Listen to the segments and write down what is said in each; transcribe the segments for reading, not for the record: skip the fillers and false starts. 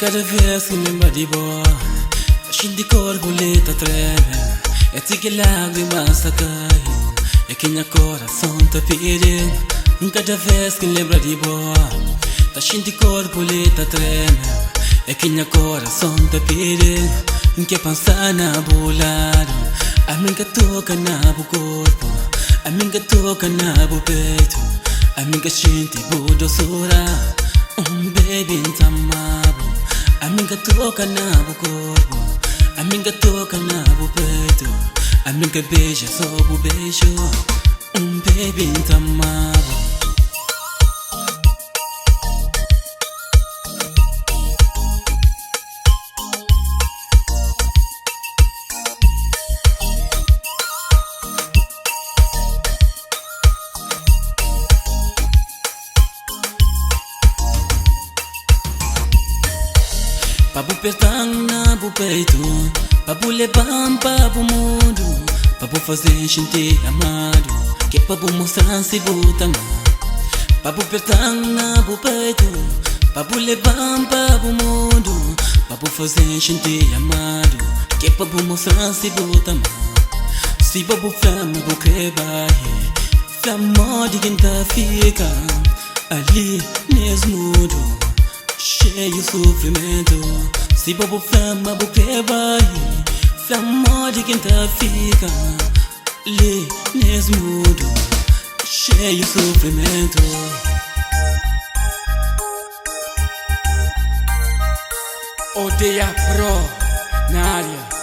Cada vez que me embadivo, scendi corpo lenta treme, e ti che lágrimas caem, e que minha coração te pede. Cada vez que lembra de boa, scendi corpo lenta treme, e que minha coração te pede. Que pensar na bolado, a mim que toca na bu corpo, a mim que toca na bu peito, a mim que sente bu doçura, baby tamabo. A mim que toca na bu corpo, a mim que toca na bu peito, a mim que beija só bu beijo, baby tamabo. Pabu pertang na bu peito, pabu levam pabu mundo, pabu fazer gente amado, que pabu mostrar se botama. Pabu pertang na bu peito, pabu levam pabu mundo, pabu fazer gente amado, que pabu mostrar se botama. Se pabu flama bu crebaie, flama de quem tá fica ali mesmo mudo. Cheio sofrimento, se bobo flama, buque vai, flama de quem tá fica, ali mesmo mudo, cheio sofrimento. Odeia pro na área.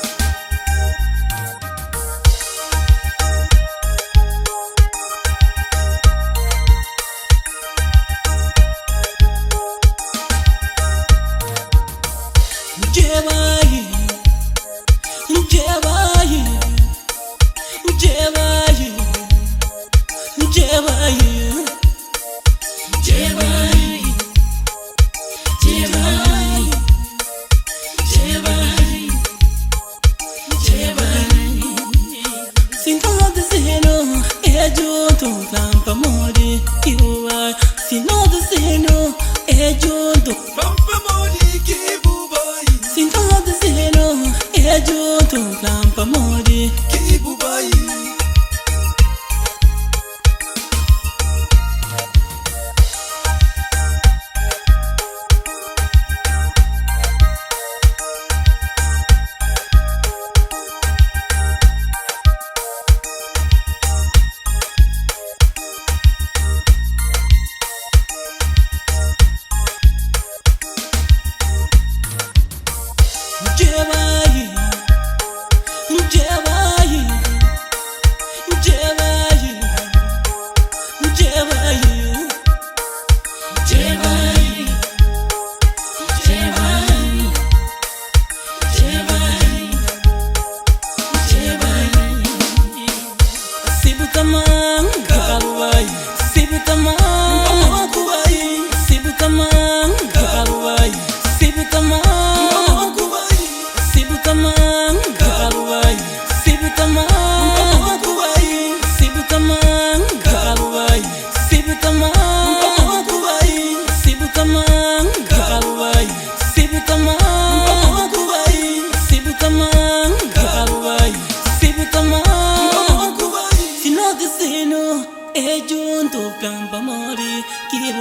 E junto plan pa mori, que